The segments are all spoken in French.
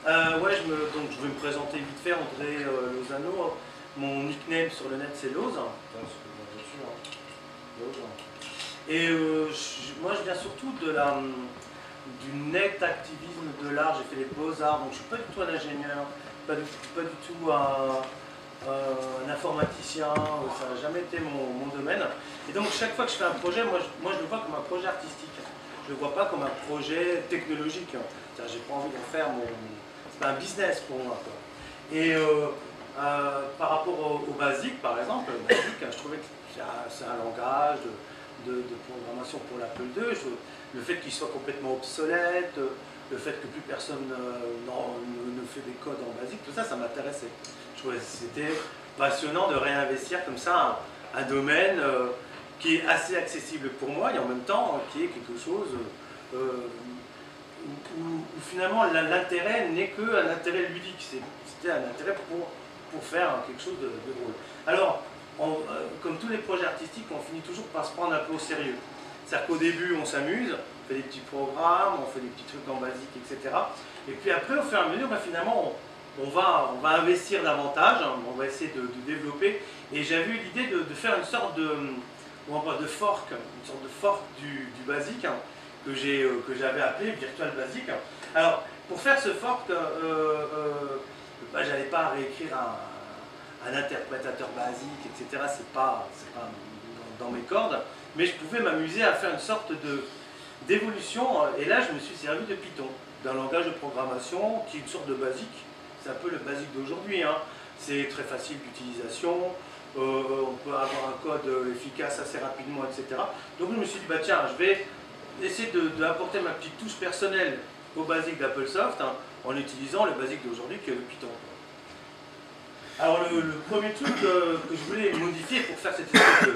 Ouais, donc je vais me présenter vite fait, André Lozano. Mon nickname sur le net c'est Loz. Et moi je viens surtout du net activisme de l'art. J'ai fait les beaux-arts, donc je suis pas du tout un ingénieur, pas du tout un informaticien, ça n'a jamais été mon domaine. Et donc chaque fois que je fais un projet, moi je le vois comme un projet artistique. Je ne le vois pas comme un projet technologique. J'ai pas envie d'en faire c'est pas un business pour moi, quoi. Et par rapport au BASIC, par exemple, le BASIC, je trouvais que c'est un langage de programmation pour l'Apple II. Le fait qu'il soit complètement obsolète, le fait que plus personne ne fait des codes en BASIC, tout ça, ça m'intéressait. Je trouvais que c'était passionnant de réinvestir comme ça un domaine qui est assez accessible pour moi et en même temps qui est quelque chose où finalement l'intérêt n'est qu'un intérêt ludique, c'était un intérêt pour faire quelque chose de drôle. Alors, comme tous les projets artistiques, on finit toujours par se prendre un peu au sérieux. C'est-à-dire qu'au début, on s'amuse, on fait des petits programmes, on fait des petits trucs en basique, etc. Et puis après, au fur et à mesure, finalement, on va investir davantage, on va essayer de développer. Et j'avais eu l'idée de faire une sorte de fork, une sorte de fork du basique, que j'avais appelé Virtual Basic. Alors, pour faire ce fork, j'allais pas réécrire un interprétateur basique, etc. C'est pas dans mes cordes, mais je pouvais m'amuser à faire une sorte d'évolution. Et là, je me suis servi de Python, d'un langage de programmation qui est une sorte de basique. C'est un peu le basique d'aujourd'hui. Hein. C'est très facile d'utilisation. On peut avoir un code efficace assez rapidement, etc. Donc je me suis dit, bah tiens, je vais essayer d'apporter ma petite touche personnelle au basique d'Applesoft en utilisant le basique d'aujourd'hui qui est le Python. Alors le premier truc que je voulais modifier pour faire cette espèce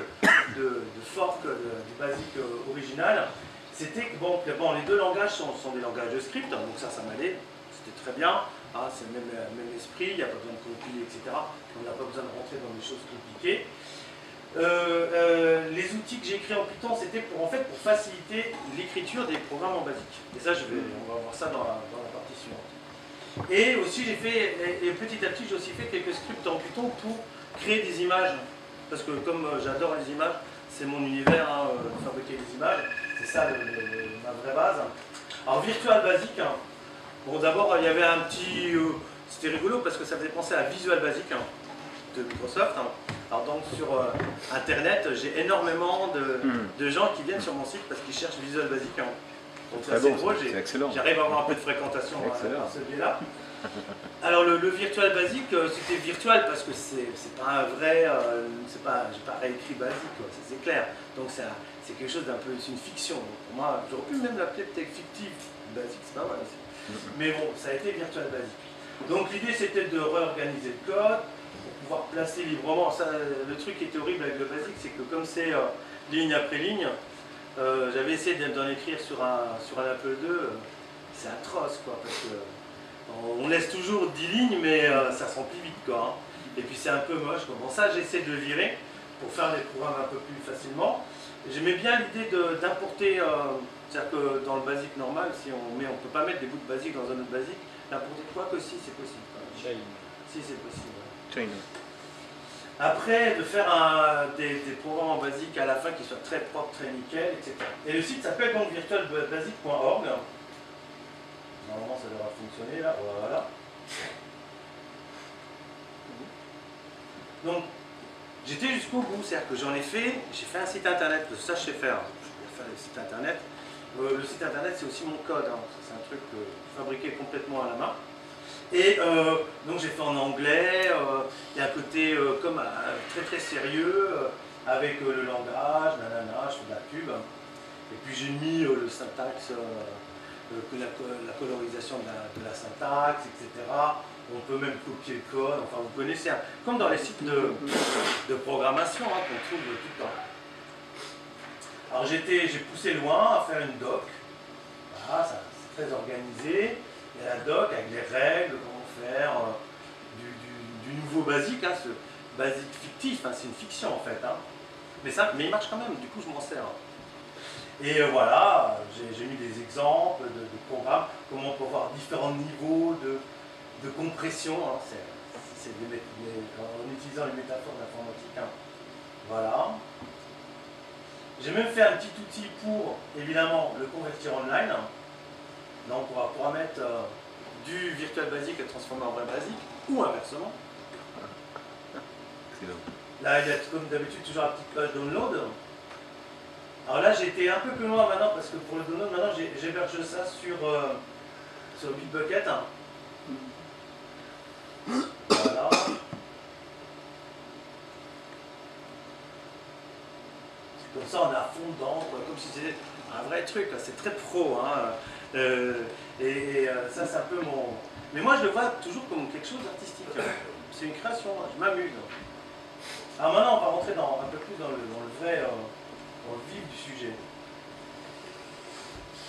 de fork du basique original, c'était que les deux langages sont des langages de script, donc ça m'allait, c'était très bien. C'est le même esprit, il n'y a pas besoin de compiler, etc. On n'a pas besoin de rentrer dans des choses compliquées. Les outils que j'ai écrits en Python, c'était pour faciliter l'écriture des programmes en basique. Et ça, on va voir ça dans la partie suivante. Et aussi, petit à petit, j'ai aussi fait quelques scripts en Python pour créer des images. Parce que comme j'adore les images, c'est mon univers, fabriquer des images. C'est ça ma vraie base. Alors, Virtual Basic, bon, d'abord, il y avait un petit... c'était rigolo parce que ça faisait penser à Visual Basic de Microsoft. Alors donc, sur Internet, j'ai énormément de gens qui viennent sur mon site parce qu'ils cherchent Visual Basic. Donc c'est assez drôle, j'arrive à avoir un peu de fréquentation par ce biais-là. Alors le Virtual Basic, c'était virtual parce que c'est pas un vrai... j'ai pas réécrit Basic, c'est clair. Donc c'est quelque chose d'un peu... c'est une fiction. Donc pour moi, j'aurais pu même l'appeler peut-être fictive. Basic, c'est pas mal aussi. Mais bon, ça a été Virtual Basic. Donc l'idée c'était de réorganiser le code pour pouvoir placer librement. Le truc qui était horrible avec le Basic, c'est que comme c'est ligne après ligne, j'avais essayé d'en écrire sur un Apple II, c'est atroce quoi, parce que on laisse toujours 10 lignes mais ça se remplit vite quoi. Et puis c'est un peu moche quoi. Bon ça j'essaie de le virer pour faire des programmes un peu plus facilement. J'aimais bien l'idée d'importer, c'est-à-dire que dans le basique normal, si on peut pas mettre des bouts de basique dans un autre basique, d'importer quoi que si c'est possible. Chain. Si c'est possible. Chain. Après, de faire des programmes en basique à la fin qui soient très propres, très nickel, etc. Et le site s'appelle donc virtualbasic.org. Normalement, ça devrait fonctionner là. Voilà. Donc, j'étais jusqu'au bout, c'est-à-dire que j'ai fait un site internet, ça je sais faire. Je peux faire le site internet. Le site internet, c'est aussi mon code. C'est un truc fabriqué complètement à la main. Et donc j'ai fait en anglais, il y a un côté très très sérieux, avec le langage, nanana, je fais de la pub. Et puis j'ai mis le syntaxe, la colorisation de la syntaxe, etc. On peut même copier le code, enfin vous connaissez, comme dans les sites de programmation qu'on trouve tout le temps. Alors j'ai poussé loin à faire une doc, voilà, c'est très organisé. Il y a la doc avec les règles, comment faire du nouveau basique, ce basique fictif, c'est une fiction en fait. Mais il marche quand même, du coup je m'en sers. Et voilà, j'ai mis des exemples de programmes, comment on peut voir différents niveaux de compression, hein, en utilisant les métaphores d'informatique. Hein. Voilà. J'ai même fait un petit outil pour, évidemment, le convertir online. Donc on pourra mettre du virtual basic et le transformer en vrai basique, ou inversement. Là, il y a comme d'habitude toujours la petite page download. Alors là, j'ai été un peu plus loin maintenant, parce que pour le download, maintenant, j'héberge ça sur Bitbucket. Voilà. Comme ça, on est à fond dedans, quoi, comme si c'était un vrai truc. C'est très pro. Hein. Ça, c'est un peu mon... Mais moi, je le vois toujours comme quelque chose d'artistique. C'est une création, je m'amuse. Alors maintenant, on va rentrer un peu plus dans le vrai, dans le vif du sujet.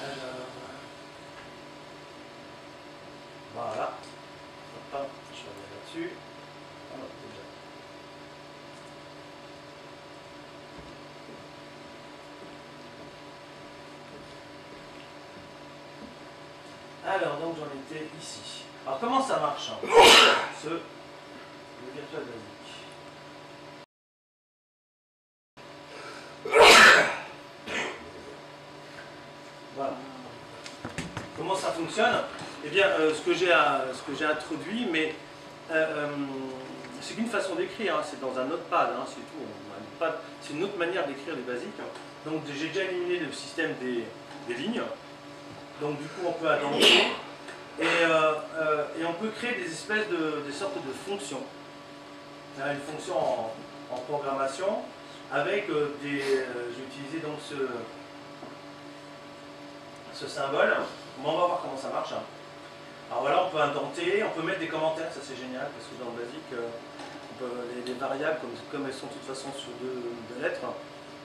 Alors... Voilà. Hop, je reviens là-dessus. Alors, déjà. Alors, donc j'en étais ici. Alors, comment ça marche hein, le virtual basic. Voilà. Comment ça fonctionne? Eh bien, ce que j'ai introduit, mais c'est qu'une façon d'écrire, hein, c'est dans un notepad, hein, c'est tout. C'est une autre manière d'écrire les basiques. Donc j'ai déjà éliminé le système des lignes. Donc du coup, on peut adapter et on peut créer des espèces des sortes de fonctions. Une fonction en programmation avec j'ai utilisé donc ce symbole. Bon, on va voir comment ça marche. Alors voilà, on peut indenter, on peut mettre des commentaires, ça c'est génial parce que dans le basique, les variables, comme elles sont de toute façon sur deux lettres,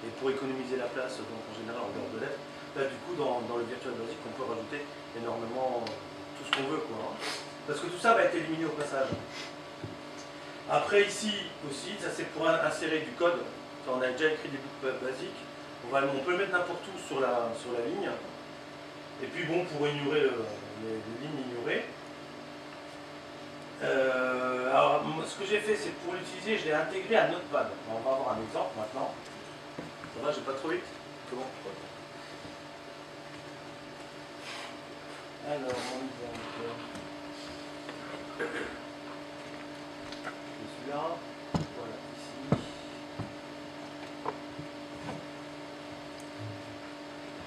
et pour économiser la place, donc en général on garde deux lettres, là du coup dans le virtual basic on peut rajouter énormément tout ce qu'on veut, quoi. Parce que tout ça va être éliminé au passage. Après ici aussi, ça c'est pour insérer du code. Quand on a déjà écrit des bouts basiques, on peut le mettre n'importe où sur la ligne. Et puis bon, pour ignorer les lignes ignorées. Alors, ce que j'ai fait, c'est pour l'utiliser, je l'ai intégré à Notepad. On va avoir un exemple maintenant. Ça va, j'ai pas trop vite? Comment? Alors, on y va. Celui-là. Voilà, ici.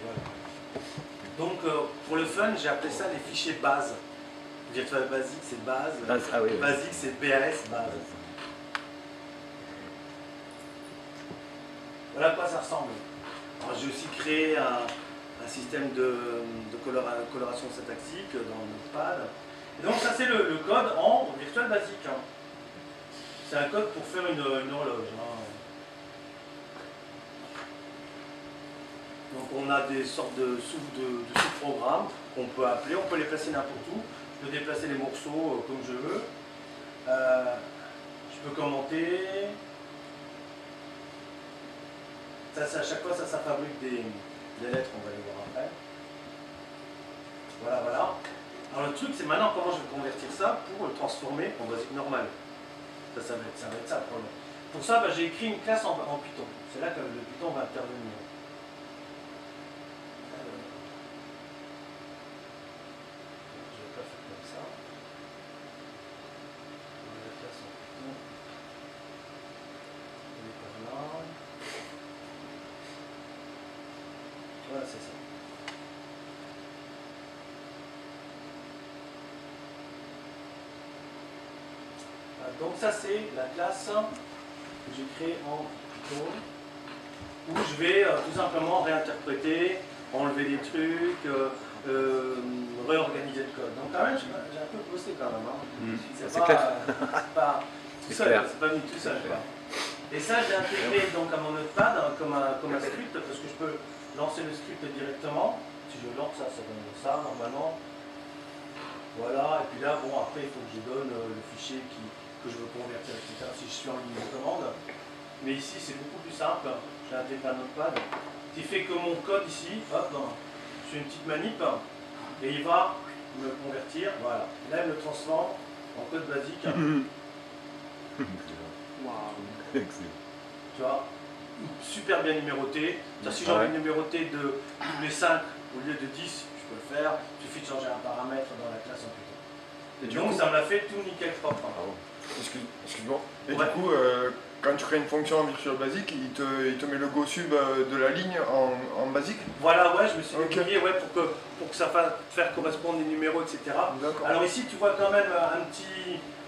Voilà. Donc, pour le fun, j'ai appelé ça les fichiers base. Virtual Basic, c'est base. Ah oui, Basic, c'est BAS, base. Voilà à quoi ça ressemble. J'ai aussi créé un système de coloration syntaxique dans Notepad. Et donc, ça, c'est le code en Virtual Basic. C'est un code pour faire une horloge. Donc on a des sortes de sous-programmes qu'on peut appeler, on peut les placer n'importe où. Je peux déplacer les morceaux comme je veux. Je peux commenter. Ça, à chaque fois, ça fabrique des lettres, on va les voir après. Voilà, voilà. Alors le truc, c'est maintenant comment je vais convertir ça pour le transformer en basique normal. Ça va être ça le problème. Pour ça, j'ai écrit une classe en Python. C'est là que le Python va intervenir. Voilà, c'est ça. Donc ça c'est la classe que j'ai créée en Python où je vais tout simplement réinterpréter, enlever des trucs, réorganiser le code. Donc quand même j'ai un peu bossé quand même. Hein. C'est pas tout seul, c'est pas venu tout seul. Quoi. Et ça j'ai intégré donc à mon Notepad comme un script parce que je peux lancer le script directement. Si je lance ça, ça donne ça normalement. Voilà, et puis là, bon, après, il faut que je donne le fichier que je veux convertir, etc. Si je suis en ligne de commande. Mais ici, c'est beaucoup plus simple. J'ai intégré un Notepad qui fait que mon code ici, hop, je fais une petite manip et il va me convertir. Voilà. Là, il me transforme en code basique. Excellent. Tu vois, super bien numéroté. Si j'ai envie de numéroter de tous les 5 au lieu de 10, je peux le faire. Il suffit de changer un paramètre dans la classe en Python. Et donc ça me l'a fait tout nickel propre. Excuse-moi. Et du coup, quand tu crées une fonction en Visual Basic, il te met le GoSub de la ligne en basique? Voilà, ouais, je me suis débrouillé pour que ça fasse faire correspondre les numéros, etc. Alors ici, tu vois quand même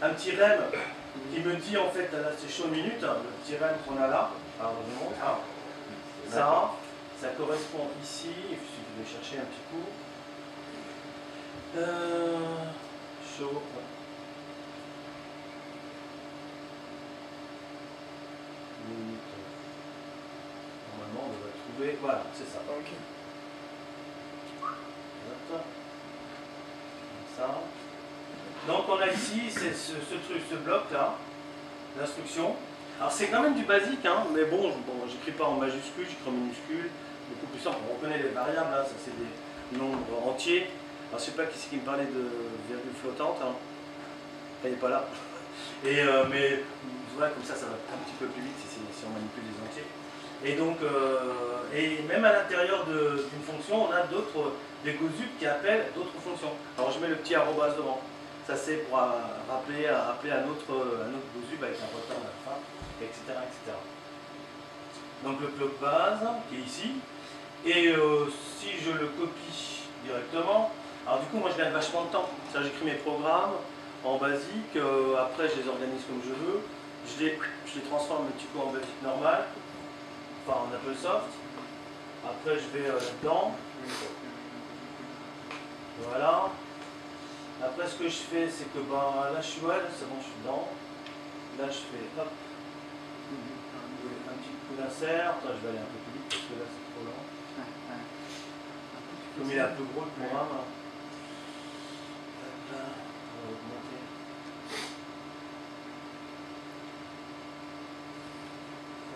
un petit rem qui me dit en fait, là c'est chaud minute, le petit rem qu'on a là. Alors je montre. Ça correspond ici, il suffit de chercher un petit coup. Chaud. Normalement, on va trouver. Voilà, c'est ça. Ok. Comme ça. Donc, on a ici ce bloc là, l'instruction. Alors, c'est quand même du basique, hein, mais bon, j'écris pas en majuscule, j'écris en minuscule, beaucoup plus simple. On reconnaît les variables, là, ça c'est des nombres entiers. Alors, je sais pas qui c'est qui me parlait de virgule flottante. Hein. Elle n'est pas là. Mais voilà, comme ça va un petit peu plus vite si on manipule les entiers. Et donc, et même à l'intérieur d'une fonction, on a des GoSub qui appellent d'autres fonctions. Alors je mets le petit arrobas devant. Ça c'est pour rappeler un autre GoSub avec un return à la fin, etc., etc. Donc le bloc base qui est ici. Et si je le copie directement, alors du coup moi je gagne vachement de temps. J'écris mes programmes en basique, après je les organise comme je veux, je les transforme un petit peu en basique normal, enfin en AppleSoft, après je vais là-dedans, voilà, après ce que je fais c'est que là je suis c'est bon je suis dedans, là je fais hop, un petit coup d'insert, je vais aller un peu plus vite parce que là c'est trop lent, comme il est un peu gros le programme.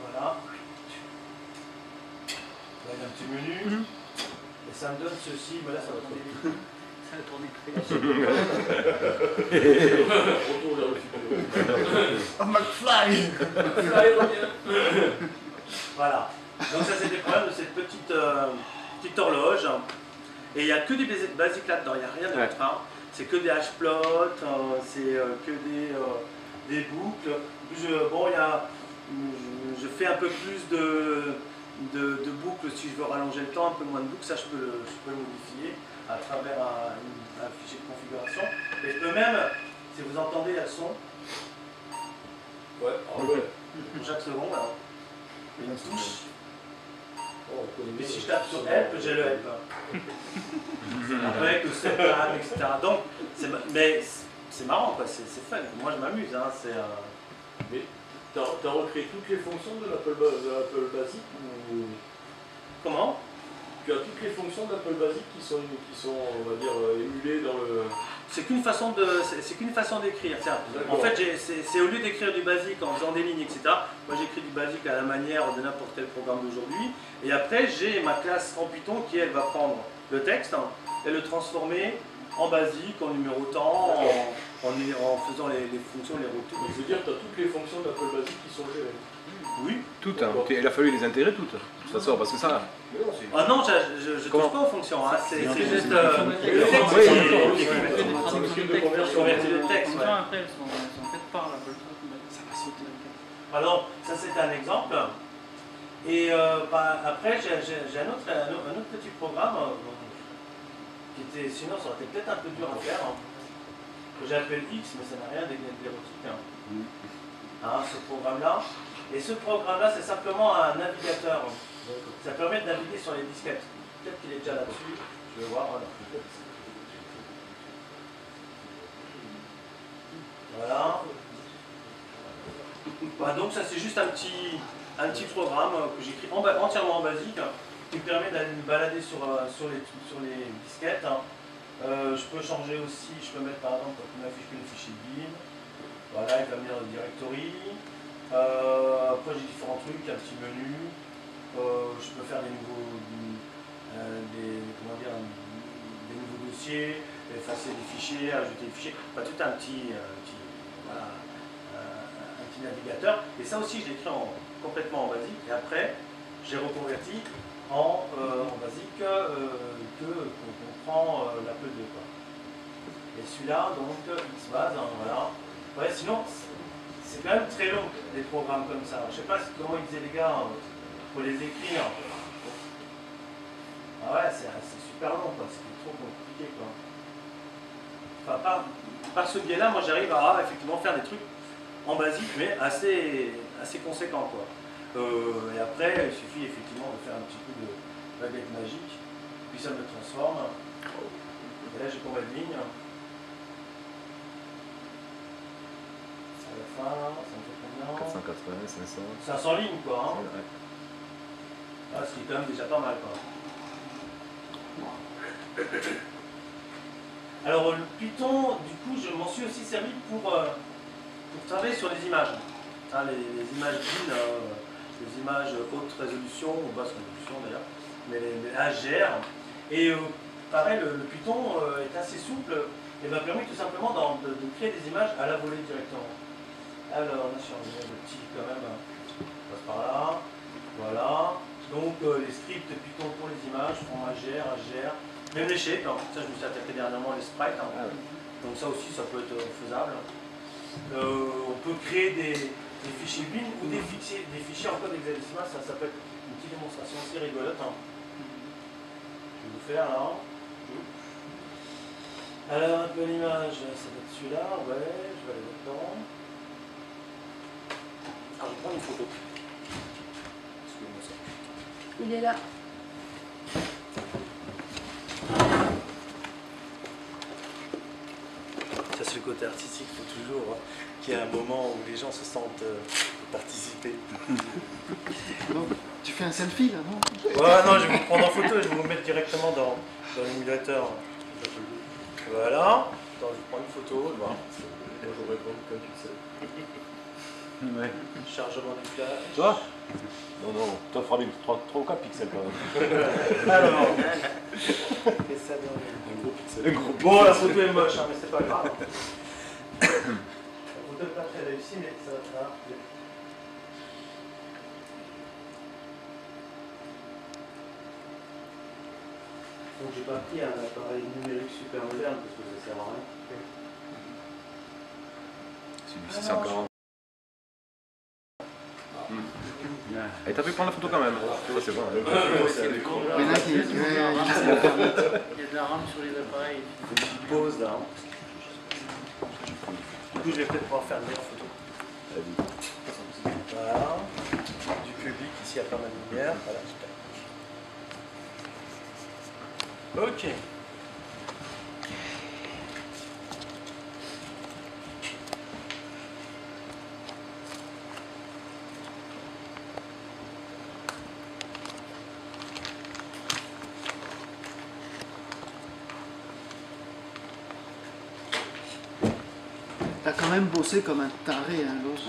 Voilà. Là, il y a un petit menu. Et ça me donne ceci. Mais là, ça va tourner vite. Ça va tourner très vite. Retour vers le futur. Oh, McFly. McFly revient. Voilà. Donc, ça, c'est des problèmes de cette petite horloge. Et il n'y a que des basiques là-dedans. Il n'y a rien d'autre. Hein. C'est que des hashplots. C'est que des boucles. Bon, il y a. Je fais un peu plus de boucles si je veux rallonger le temps, un peu moins de boucles, ça je peux le modifier à travers un fichier de configuration. Et je peux même, si vous entendez, il y a le son. Ouais. Pour chaque seconde, alors. Une touche. Et si je tape sur help, j'ai le help. Avec le setup, etc. Donc, mais c'est marrant, quoi. C'est fun. Moi je m'amuse. Hein. Mais tu as recréé toutes les fonctions de l'Apple Basic ou... Comment? Tu as toutes les fonctions d'Apple Basic qui sont, on va dire, émulées dans le... C'est qu'une façon d'écrire. En fait, c'est au lieu d'écrire du basique en faisant des lignes, etc. Moi, j'écris du basique à la manière de n'importe quel programme d'aujourd'hui. Et après, j'ai ma classe en Python qui, elle, va prendre le texte et le transformer en basique, en numérotant, en faisant les fonctions, les retours. Je veux dire, tu as toutes les fonctions d'Apple Basic qui sont gérées. Oui. Toutes, hein. Il a fallu les intégrer toutes. Ça sort parce que ça. Ah non, je ne touche pas aux fonctions. Hein. C'est juste le texte de conversion. Convertir le texte. Ouais. Après, elles sont faites par l'Apple. Ça va sauter. Alors, ça c'est un exemple. Et après, j'ai un autre petit programme qui était, sinon ça aurait été peut-être un peu dur à faire, que j'appelle X, mais ça n'a rien d'érotique. Ce programme-là. Et ce programme-là, c'est simplement un navigateur. Ça permet de naviguer sur les disquettes. Peut-être qu'il est déjà là-dessus. Je vais voir. Voilà. Donc ça c'est juste un petit programme que j'écris entièrement en basique qui me permet d'aller me balader sur les disquettes. Je peux changer aussi, je peux mettre par exemple, quand on affiche que les fichiers bin. Voilà, il va venir dans le directory. Après j'ai différents trucs, un petit menu. Je peux faire des nouveaux dossiers, effacer des fichiers, ajouter des fichiers, enfin tout un petit, voilà, un petit navigateur. Et ça aussi, je l'ai écrit complètement en basique. Et après, j'ai reconverti en basique qu'on prend l'Apple II, quoi. Et celui-là, donc, Xbase, hein, voilà. Ouais, sinon, c'est quand même très long, des programmes comme ça. Je sais pas comment ils faisaient les gars pour les écrire. Ah ouais, c'est super long, quoi. C'est trop compliqué, quoi. Enfin, par ce biais-là, moi, j'arrive à effectivement faire des trucs en basique, mais assez conséquents, quoi. Et après, il suffit effectivement de faire un petit coup de baguette magique, puis ça me transforme. Et là, j'ai combien de lignes? C'est à la fin, ça me fait combien? 480, 500. 500 lignes, quoi. Hein. Ouais. Ah, ce qui est quand même déjà pas mal, quoi. Alors, le Python, du coup, je m'en suis aussi servi pour travailler sur les images. Hein, les images BIN, les images haute résolution, ou basse résolution d'ailleurs, mais les HDR. Et pareil, le Python est assez souple et m'a permis tout simplement de créer des images à la volée directement. Alors, là, je suis en le petit quand même, on passe par là, voilà. Donc, les scripts Python pour les images font HDR, même les shapes, hein. Ça je me suis attaqué dernièrement les sprites, hein. Ah ouais. Donc ça aussi ça peut être faisable. On peut créer des fichiers BIN ou des fichiers en code hexadécimal, ça peut être une petite démonstration assez rigolote. Hein. Je vais vous faire là. Alors un peu l'image, ça va être celui-là, ouais, je vais aller là-dedans. Ah, je vais prendre une photo. Excusez-moi ça. Il est là. Ça c'est le côté artistique, il faut toujours qu'il y ait un moment où les gens se sentent participer. Donc, tu fais un selfie là, non? Ouais, non, je vais vous prendre en photo et je vais vous mettre directement dans l'émulateur. Voilà. Attends, je vais prendre une photo. Voilà. Moi je réponds quand tu sais. Ouais. Chargement du flash. Toi? Non, toi fera 3 ou 4 pixels quand même. Alors, qu'est-ce que ça donne? Un gros pixel. Un gros pixel. Bon, la photo est moche, hein, mais c'est pas grave. La photo n'est pas très réussie, mais ça va faire. Donc j'ai pas pris un appareil numérique super moderne parce que ça sert à rien. Celui-ci c'est encore. Et t'as pu prendre la photo quand même. Ça c'est bon. Il y en a qui utilisent Internet. Il y a de la RAM sur les appareils. Faut une petite pause là. Du coup je vais peut-être pouvoir faire une meilleure photo. Voilà. Du public, ici il y a pas mal de lumière. Voilà, super. Ok. T'as quand même bossé comme un taré, hein, l'autre.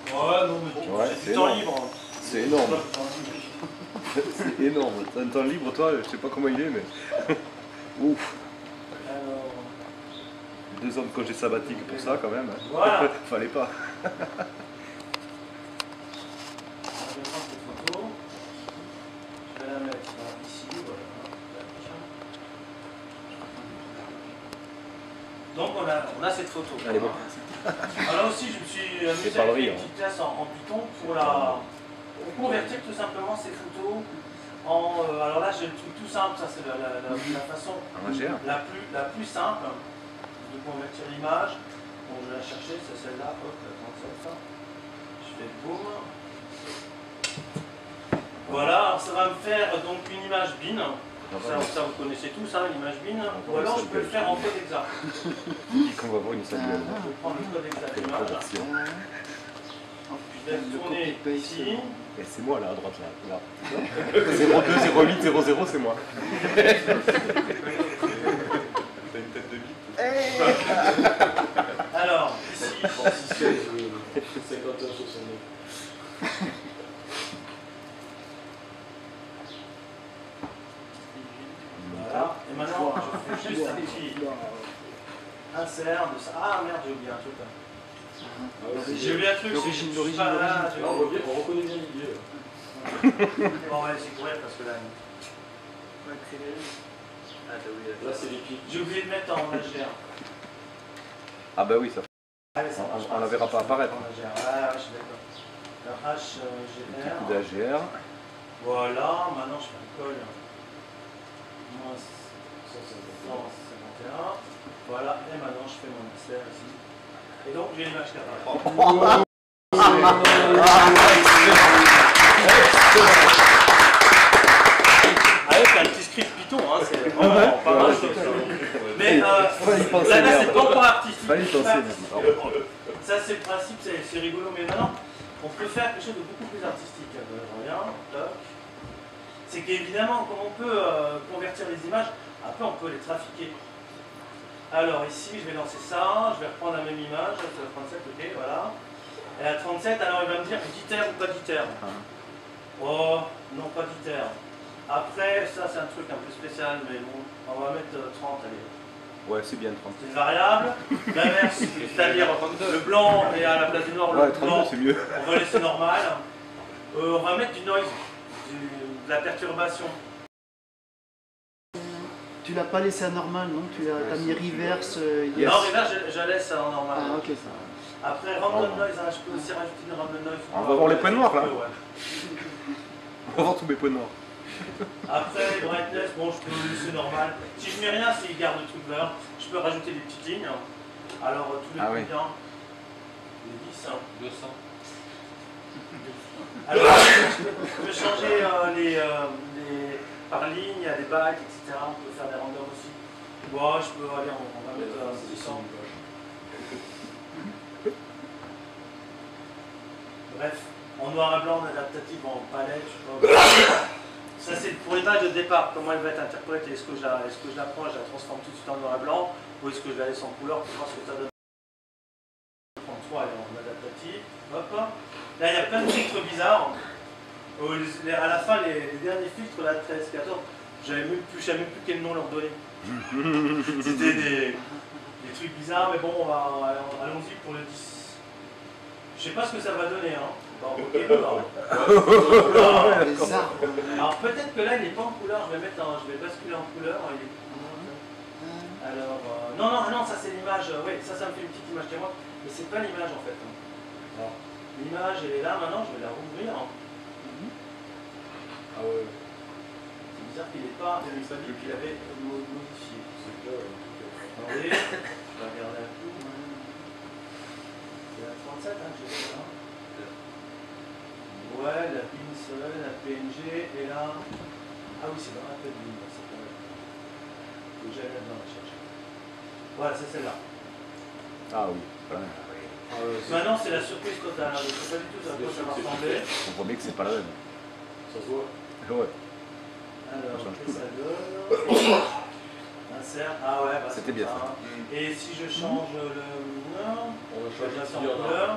Ouais, non, mais Ouais, j'ai c'est du temps énorme. libre. C'est énorme. C'est énorme. T'as un temps libre toi, je sais pas comment il est mais. Ouf. Alors, 2 ans de congé sabbatique pour ça quand même. voilà. Fallait pas. Je vais prendre cette photo. Je vais la mettre ici. Voilà. Donc on a cette photo. Allez, bon. Alors aussi je me suis amusé pas le avec rire, une petite classe en Python pour convertir tout simplement ces photos en... alors là j'ai le truc tout simple, ça c'est la façon Un HDR. la plus simple de convertir l'image. Bon je vais la chercher, c'est celle-là, hop, attends, ça. Je fais boum. Voilà, alors ça va me faire donc une image BIN. Ça vous connaissez tous, hein, l'image BIN. Ou alors je peux le faire en code exact. Qu'on va voir une salle. Je vais prendre le code exact de l'image. Je vais le tourner ici. Et c'est moi là à droite là. 02 08 00 c'est moi. T'as une tête de bite. Alors, ici, 51 69. voilà. Et maintenant, je fais juste un petit insert de ça. Ah merde, j'ai oublié un truc là. J'ai On oublié un truc. L'origine, c'est- l'origine, pas là, l'origine. j'ai on oublié. reconnaît bien l'idée. Bon, ouais, c'est courir parce que là. Ah, t'as oublié. Là, c'est les pieds. J'ai oublié de mettre en HGR. Ah bah oui, ça. Ah, mais ça marche On la verra pas apparaître. En HGR. Ah, ouais, je suis d'accord. Un HGR. Coup d'AGR. Voilà, maintenant je fais un col. Moins 151. Voilà, et maintenant je fais mon XR ici. Et donc j'ai l'image qui apparaît. Avec un petit script Python, hein, c'est vraiment pas mal. Mais Fallait y penser, là, merde. c'est pas encore artistique. Fallait y penser, merde. Ça, c'est le principe, c'est rigolo, mais maintenant, on peut faire quelque chose de beaucoup plus artistique. Je reviens, toc. C'est qu'évidemment, comme on peut convertir les images, après on peut les trafiquer. Alors ici, je vais lancer ça, je vais reprendre la même image, c'est la 37, ok, voilà. Et la 37, alors il va me dire d'iter ou pas d'iter. Oh, non, pas d'iter. Après, ça c'est un truc un peu spécial, mais bon, on va mettre 30, allez. Ouais, c'est bien 30. C'est une variable. L'inverse, c'est-à-dire le blanc et à la place du noir, Ouais, le 32, blanc, c'est mieux. on va laisser normal. On va mettre du noise, de la perturbation. Tu l'as pas laissé à normal, non? Tu as mis reverse. Yes. Non, reverse, je laisse en normal. Ah, ok, ça. Après, random noise, hein, je peux aussi rajouter une random noise. On va voir les points noirs, là. Ouais. On va voir tous mes points noirs. Après, brightness, bon, je peux laisser normal. Si je mets rien, c'est il garde le truc vert. Je peux rajouter des petites lignes. Alors, tous les oui. combien? Les 10, hein. 200. Alors, je peux changer par ligne, il y a des bacs, etc. On peut faire des renders aussi. Bon, je peux aller, on va mettre 600. Bref, en noir et blanc, en adaptatif, en palette, je sais pas. Ça, c'est pour l'image de départ, comment elle va être interprétée. Est-ce que je la prends, je la transforme tout de suite en noir et blanc, ou est-ce que je la laisse en couleur pour voir ce que ça donne? 33, elle est en adaptatif. Hop. Là, il y a plein de filtres bizarres. À la fin, les derniers filtres, là, 13, 14, je savais même plus quel nom leur donner. C'était des trucs bizarres, mais bon, allons-y pour le 10. Je sais pas ce que ça va donner, hein. Bon, ok, alors. Les arbres. Alors peut-être que là, il n'est pas en couleur, je vais basculer en couleur. Alors, non, ça c'est l'image, oui, ça me fait une petite image chez moi, mais c'est pas l'image en fait. Alors, l'image, elle est là, maintenant, je vais la rouvrir. Ah ouais. C'est bizarre qu'il n'ait pas dit qu'il avait modifié. C'est clair. Attendez, je vais regarder un coup. C'est la 37, hein, que j'ai fait là. Ouais, la pins, la PNG, et là. Ah oui, c'est dans la tête de c'est pas vrai. Faut que j'aille là-dedans la chercher. Voilà, c'est celle-là. Ah oui. Voilà. Maintenant, c'est la surprise totale. Je ne sais pas du tout à quoi ça va ressembler. On voit bien que c'est pas la même. Ça se voit. Ouais. Alors, Ça change qu'est-ce que tout, ça donne? Insert. Ah ouais, bah, C'était c'est bien, ça. Et si je change le. Non, On va je vais changer passer en de couleur.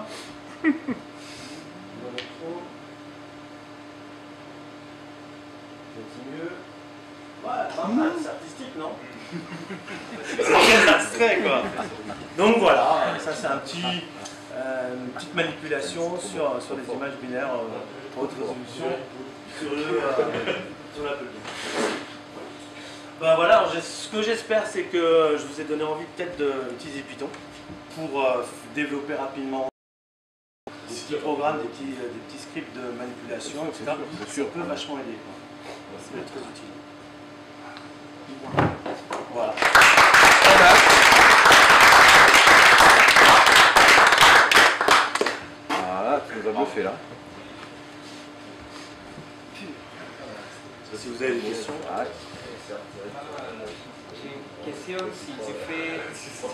Monochrome. C'est mieux. Ouais, pas mal, c'est artistique, non? C'est très abstrait, quoi. Donc voilà, ça c'est une petite manipulation sur les images binaires haute résolution sur l'Apple II. Ben voilà, alors, ce que j'espère, c'est que je vous ai donné envie peut-être d'utiliser Python pour développer rapidement des petits programmes, des petits scripts de manipulation, etc. Ça peut vachement aider. Ça peut être très utile. Voilà. Voilà, tu nous as bluffé là. Si vous avez des questions. Ouais. Question, si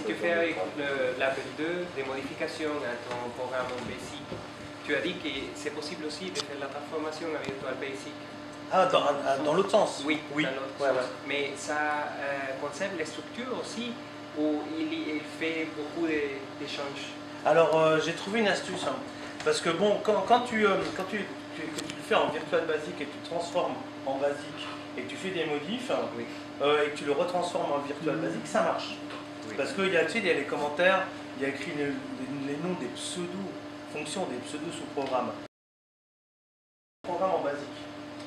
tu fais avec l'Apple II des modifications à ton programme Basic, tu as dit que c'est possible aussi de faire la transformation à Virtual Basic. Ah, dans l'autre sens? Oui, oui. dans l'autre Ouais, sens. ouais. Mais ça concerne les structures aussi, ou il fait beaucoup d'échanges? Alors, j'ai trouvé une astuce. Hein. Parce que bon, quand tu le fais en Virtual Basic et que tu transformes en Basic et que tu fais des modifs, Oui. et que tu le retransformes en Virtual Basic, ça marche. Oui. Parce qu'il y a, tu sais, il y a les commentaires, il y a écrit les noms des pseudo-fonctions, des pseudo-sous-programmes. Programme en basique.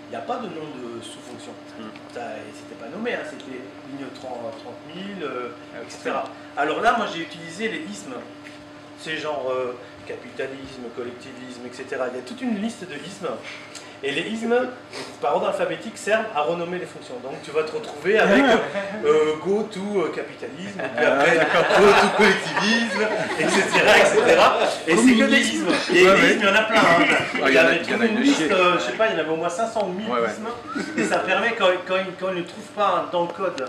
Il n'y a pas de nom de sous-fonction. C'était pas nommé, hein, c'était ligne 30 000, etc. Alors là, moi j'ai utilisé les ismes. C'est genre capitalisme, collectivisme, etc. Il y a toute une liste de ismes. Et les ismes, par ordre alphabétique, servent à renommer les fonctions. Donc tu vas te retrouver avec go to capitalisme, et puis après go to collectivisme, etc. Et c'est que des ismes. Et les ismes, il y en a plein. Hein. Il y avait trouvé une liste, je sais pas, il y en avait au moins 500 ou 1000 ismes. Et ça permet, quand ils ne trouvent pas dans le code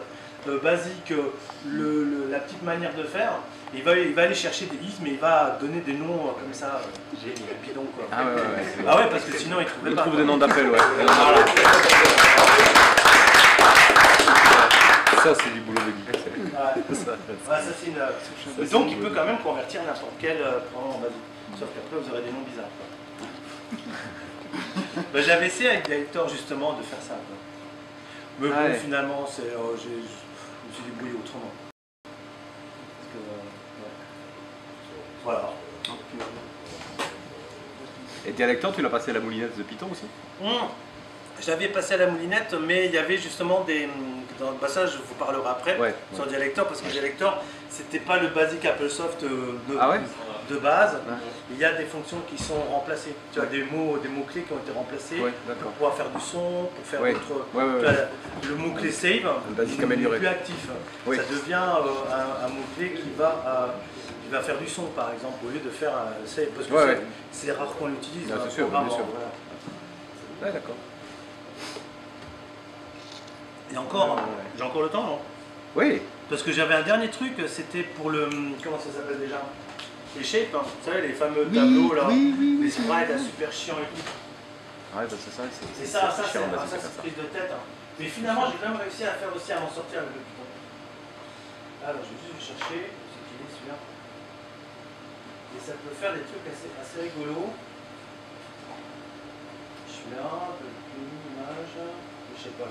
basique la petite manière de faire, il va aller chercher des ismes et il va donner des noms comme ça, bidon quoi. Ah ouais, parce que sinon il trouverait pas. Il trouve des noms d'appel, ouais. Voilà. Ça, c'est du boulot de geek. Ça c'est une... Donc il peut quand même convertir n'importe quel programme en basique. Sauf qu'après vous aurez des noms bizarres. Ben, j'avais essayé avec Director justement de faire ça. Quoi. Mais bon, finalement, je me suis débrouillé autrement. Voilà. Et Director, tu l'as passé à la moulinette de Python aussi? J'avais passé à la moulinette, mais il y avait justement des... ça, je vous parlerai après sur Director, parce que Director, c'était pas le basique AppleSoft de base. Il y a des fonctions qui sont remplacées. Tu as des mots-clés qui ont été remplacés pour pouvoir faire du son, pour faire d'autres... Le mot-clé save, il n'est plus actif. Ça devient un mot-clé qui va faire du son, par exemple, au lieu de faire un save. Parce que c'est rare qu'on l'utilise. Bien sûr, bien sûr. Ouais, d'accord. Et encore, j'ai encore le temps, non? Oui. Parce que j'avais un dernier truc, c'était pour le... Comment ça s'appelle déjà? Les shapes, hein. Vous savez, les fameux tableaux, là. Les sprites, super chiants et tout. Ouais, bah c'est ça. C'est ça, c'est prise de tête. Hein. Mais finalement, j'ai quand même réussi à faire aussi, à m'en sortir avec le Python. Alors, je vais juste chercher, c'est qu'il est celui-là. Et ça peut faire des trucs assez rigolos. Je suis là, une image, je sais pas.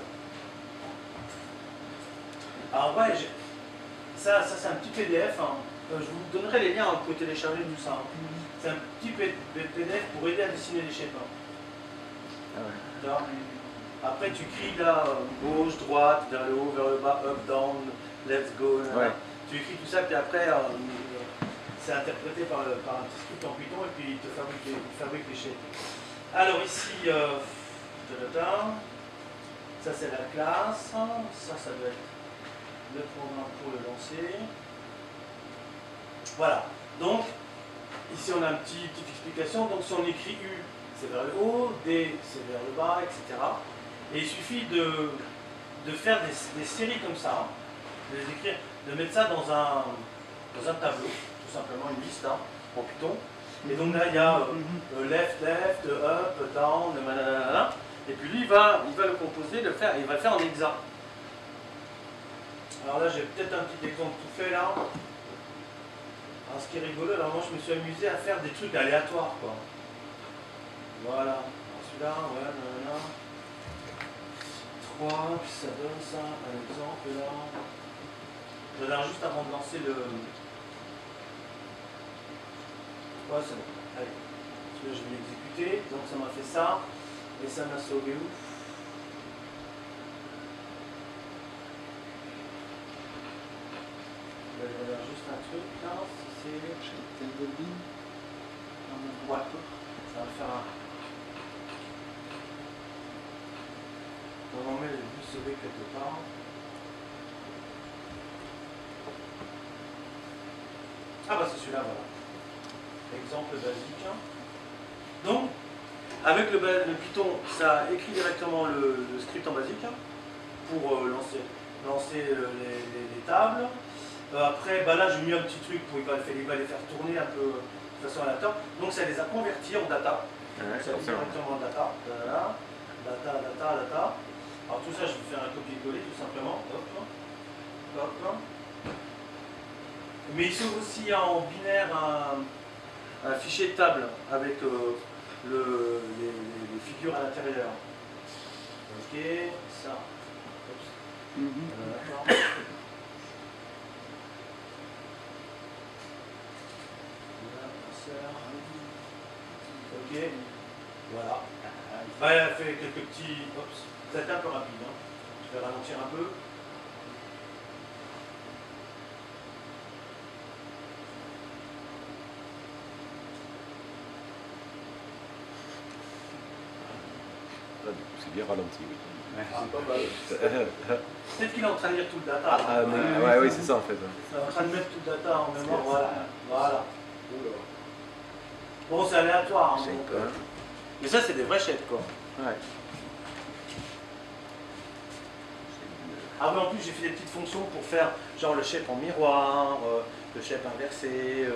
Alors ouais, ça c'est un petit PDF, hein. Je vous donnerai les liens, vous pouvez télécharger tout ça. Hein. C'est un petit PDF pour aider à dessiner les shapes. Hein. Après tu cries là, gauche, droite, vers le haut, vers le bas, up, down, let's go. Tu écris tout ça, puis après c'est interprété par un petit script en Python et puis il te fabrique les shapes. Alors ici, ça c'est la classe, ça doit être le programme pour le lancer. Voilà, donc ici on a une petite explication. Donc si on écrit U, c'est vers le haut, D c'est vers le bas, etc. Et il suffit de faire des séries comme ça, de les écrire, de mettre ça dans un tableau, tout simplement une liste en Python. Et donc là il y a left, up, down, nanana. Et puis lui il va le composer, il va le faire en hexa. Alors là, j'ai peut-être un petit exemple tout fait là. Alors ce qui est rigolo, alors moi je me suis amusé à faire des trucs aléatoires quoi. Voilà. Alors celui-là, nanana. 3, puis ça donne ça, un exemple là. Je regarde juste avant de lancer le... Ouais, c'est bon. Allez. Celui-là, je vais l'exécuter. Donc ça m'a fait ça. Et ça m'a sauvé où? Je vais regarder juste un truc là, c'est tel de ligne. Ouais, ça va faire un. Normalement, j'ai dû sauver quelque part. Ah bah c'est celui-là, voilà. Exemple basique. Donc, avec le Python, ça écrit directement le script en basique pour lancer les tables. Après, bah là, j'ai mis un petit truc pour il va les faire tourner un peu de façon aléatoire. Donc, ça les a convertis en data. Ça les directement en data. Data. Alors, tout ça, je vais faire un copier-coller tout simplement. Hop. Mais il s'ouvre aussi en binaire un fichier de table avec les figures à l'intérieur. Ok, ça. D'accord. Ok. Voilà. Ouais, elle fait quelques petits. Oups. Ça a été un peu rapide. Hein. Je vais ralentir un peu. Là, du coup, c'est bien ralenti, oui. C'est pas mal. Peut-être qu'il est en train de lire tout le data. Ouais, oui, c'est ça en fait. Il est en train de mettre tout le data en mémoire. Voilà. Voilà. Oula. Bon, c'est aléatoire. Hein, Shape, donc, mais ça, c'est des vrais shapes, quoi. Ouais. Ah, mais en plus, j'ai fait des petites fonctions pour faire genre le shape en miroir, le shape inversé,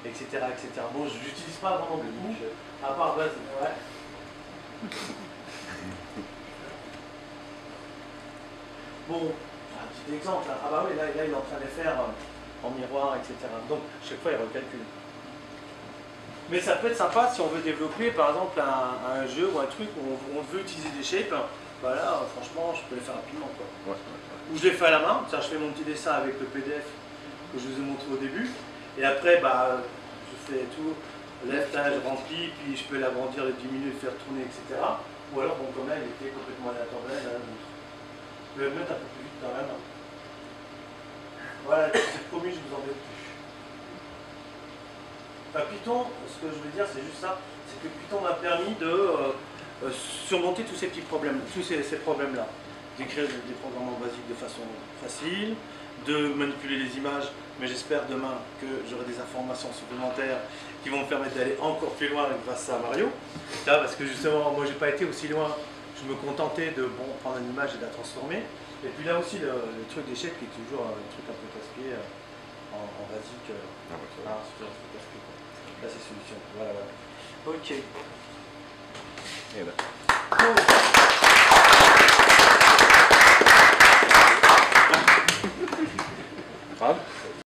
etc., etc. Bon, je n'utilise pas vraiment beaucoup, à part base. Ouais. Bon, un petit exemple. Ah bah oui, là, il est en train de les faire en miroir, etc. Donc, chaque fois, il recalcule. Mais ça peut être sympa si on veut développer, par exemple, un jeu ou un truc où on veut utiliser des shapes. Bah là, franchement, je peux les faire rapidement, quoi. Ouais. Ou je les fais à la main. Ça, je fais mon petit dessin avec le PDF que je vous ai montré au début. Et après, bah, je fais tout. Left, je remplis, puis je peux l'agrandir, le diminuer, le faire tourner, etc. Ou alors, bon, comme là, il était complètement aléatoire. Je vais le mettre un peu plus vite quand même. Voilà, c'est promis, je vous en vais plus. Enfin, Python, ce que je veux dire, c'est juste ça, c'est que Python m'a permis de surmonter tous ces petits problèmes, tous ces problèmes-là. D'écrire des programmes basiques de façon facile, de manipuler les images, mais j'espère demain que j'aurai des informations supplémentaires qui vont me permettre d'aller encore plus loin grâce à Mario. Là, parce que justement, moi, j'ai pas été aussi loin. Je me contentais de prendre une image et de la transformer. Et puis là aussi, le truc d'échec qui est toujours un truc un peu casse-pied en basique. C'est toujours un truc casse-pied. Là, c'est solution. Voilà, voilà. Ok. Et là. Cool.